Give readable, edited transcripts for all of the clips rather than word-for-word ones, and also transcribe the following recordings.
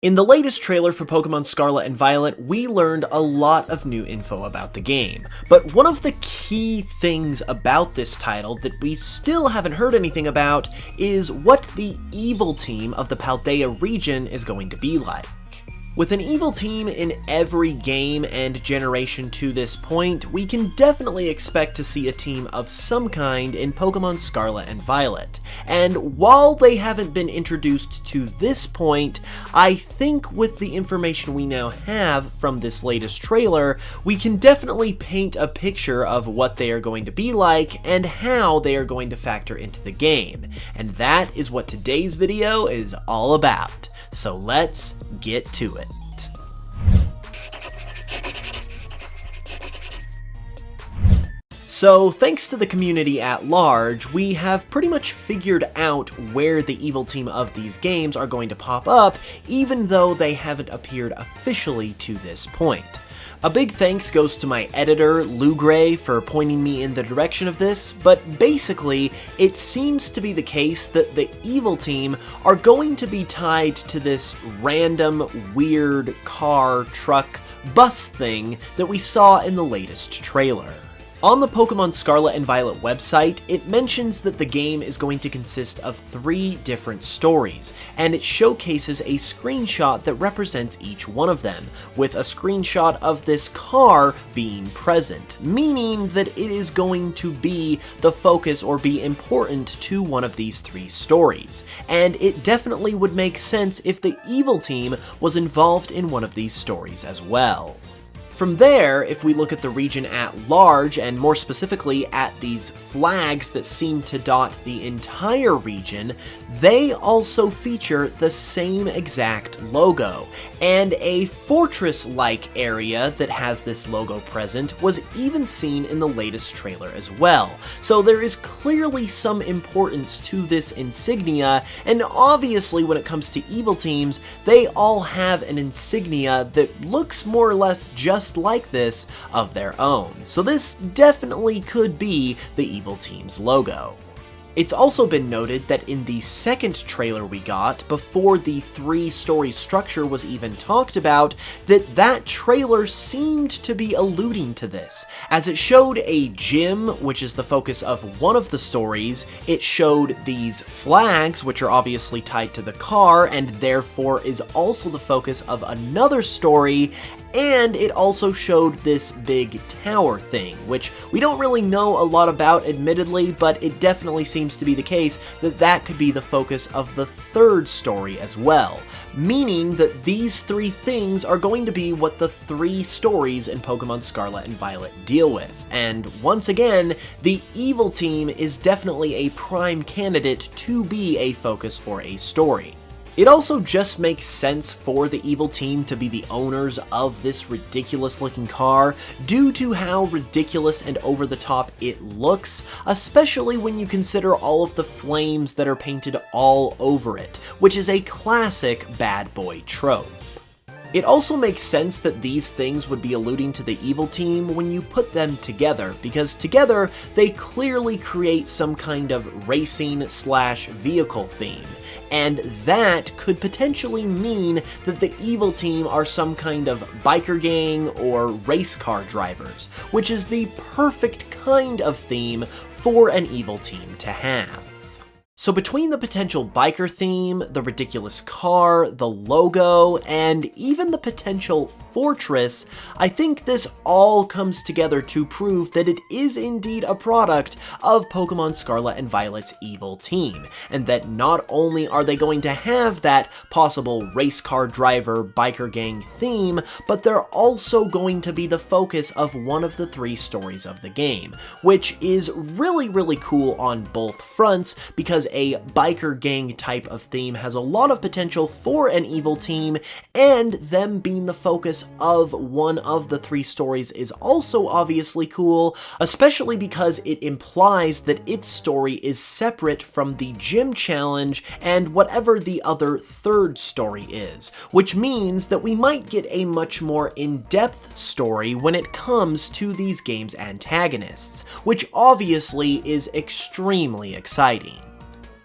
In the latest trailer for Pokemon Scarlet and Violet, we learned a lot of new info about the game, but one of the key things about this title that we still haven't heard anything about is what the evil team of the Paldea region is going to be like. With an evil team in every game and generation to this point, we can definitely expect to see a team of some kind in Pokemon Scarlet and Violet. And while they haven't been introduced to this point, I think with the information we now have from this latest trailer, we can definitely paint a picture of what they are going to be like and how they are going to factor into the game. And that is what today's video is all about. So let's get to it. So thanks to the community at large, we have pretty much figured out where the evil team of these games are going to pop up, even though they haven't appeared officially to this point. A big thanks goes to my editor, Lou Gray, for pointing me in the direction of this, but basically, it seems to be the case that the evil team are going to be tied to this random, weird car, truck, bus thing that we saw in the latest trailer. On the Pokemon Scarlet and Violet website, it mentions that the game is going to consist of 3 different stories, and it showcases a screenshot that represents each one of them, with a screenshot of this car being present, meaning that it is going to be the focus or be important to one of these 3 stories. And it definitely would make sense if the evil team was involved in one of these stories as well. From there, if we look at the region at large, and more specifically at these flags that seem to dot the entire region, they also feature the same exact logo, and a fortress-like area that has this logo present was even seen in the latest trailer as well. So there is clearly some importance to this insignia, and obviously when it comes to evil teams, they all have an insignia that looks more or less just like this of their own. So this definitely could be the evil team's logo. It's also been noted that in the second trailer we got, before the 3-story structure was even talked about, that trailer seemed to be alluding to this, as it showed a gym, which is the focus of one of the stories, it showed these flags, which are obviously tied to the car, and therefore is also the focus of another story, and it also showed this big tower thing, which we don't really know a lot about, admittedly, but it definitely seems to be the case that that could be the focus of the 3rd story as well, meaning that these 3 things are going to be what the 3 stories in Pokemon Scarlet and Violet deal with. And once again, the evil team is definitely a prime candidate to be a focus for a story. It also just makes sense for the evil team to be the owners of this ridiculous-looking car due to how ridiculous and over-the-top it looks, especially when you consider all of the flames that are painted all over it, which is a classic bad boy trope. It also makes sense that these things would be alluding to the evil team when you put them together, because together they clearly create some kind of racing/vehicle theme, and that could potentially mean that the evil team are some kind of biker gang or race car drivers, which is the perfect kind of theme for an evil team to have. So between the potential biker theme, the ridiculous car, the logo, and even the potential fortress, I think this all comes together to prove that it is indeed a product of Pokemon Scarlet and Violet's evil team, and that not only are they going to have that possible race car driver biker gang theme, but they're also going to be the focus of one of the 3 stories of the game, which is really cool on both fronts, because a biker gang type of theme has a lot of potential for an evil team, and them being the focus of one of the 3 stories is also obviously cool, especially because it implies that its story is separate from the gym challenge and whatever the other 3rd story is, which means that we might get a much more in-depth story when it comes to these games' antagonists, which obviously is extremely exciting.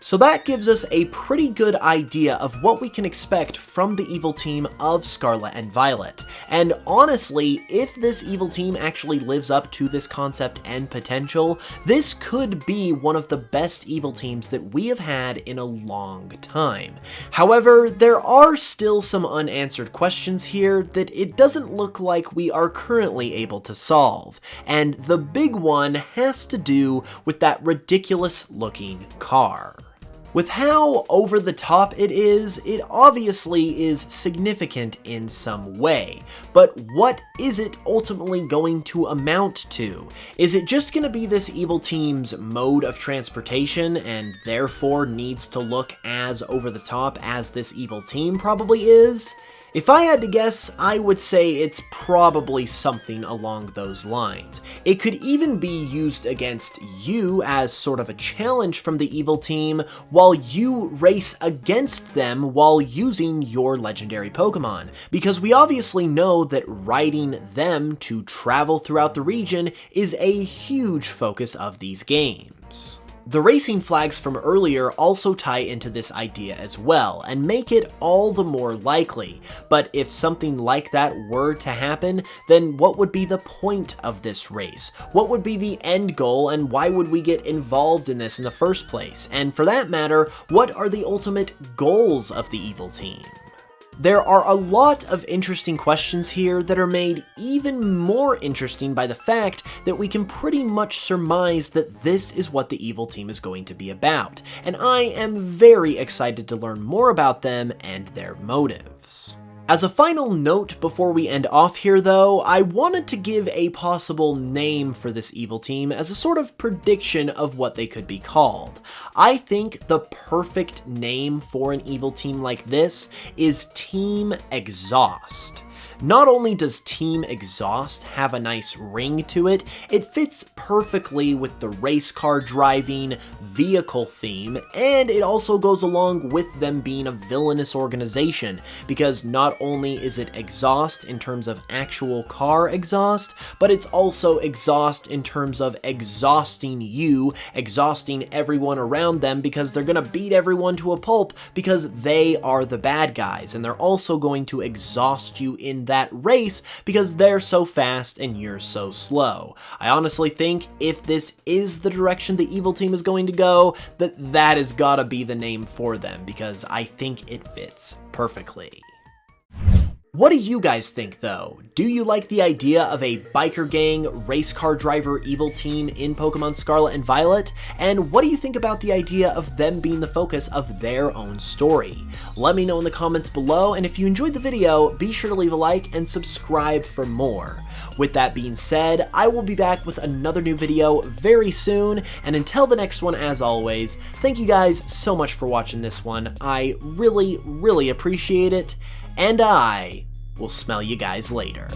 So that gives us a pretty good idea of what we can expect from the evil team of Scarlet and Violet. And honestly, if this evil team actually lives up to this concept and potential, this could be one of the best evil teams that we have had in a long time. However, there are still some unanswered questions here that it doesn't look like we are currently able to solve. And the big one has to do with that ridiculous looking car. With how over the top it is, it obviously is significant in some way, but what is it ultimately going to amount to? Is it just going to be this evil team's mode of transportation and therefore needs to look as over the top as this evil team probably is? If I had to guess, I would say it's probably something along those lines. It could even be used against you as sort of a challenge from the evil team while you race against them while using your legendary Pokemon, because we obviously know that riding them to travel throughout the region is a huge focus of these games. The racing flags from earlier also tie into this idea as well, and make it all the more likely. But if something like that were to happen, then what would be the point of this race? What would be the end goal, and why would we get involved in this in the first place? And for that matter, what are the ultimate goals of the evil team? There are a lot of interesting questions here that are made even more interesting by the fact that we can pretty much surmise that this is what the evil team is going to be about, and I am very excited to learn more about them and their motives. As a final note before we end off here though, I wanted to give a possible name for this evil team as a sort of prediction of what they could be called. I think the perfect name for an evil team like this is Team Exhaust. Not only does Team Exhaust have a nice ring to it, it fits perfectly with the race car driving vehicle theme, and it also goes along with them being a villainous organization, because not only is it exhaust in terms of actual car exhaust, but it's also exhaust in terms of exhausting you, exhausting everyone around them, because they're gonna beat everyone to a pulp because they are the bad guys, and they're also going to exhaust you in that race because they're so fast and you're so slow. I honestly think if this is the direction the evil team is going to go, that has gotta be the name for them, because I think it fits perfectly. What do you guys think though? Do you like the idea of a biker gang, race car driver evil team in Pokemon Scarlet and Violet? And what do you think about the idea of them being the focus of their own story? Let me know in the comments below, and if you enjoyed the video, be sure to leave a like and subscribe for more. With that being said, I will be back with another new video very soon, and until the next one, as always, thank you guys so much for watching this one. I really appreciate it. And I will smell you guys later.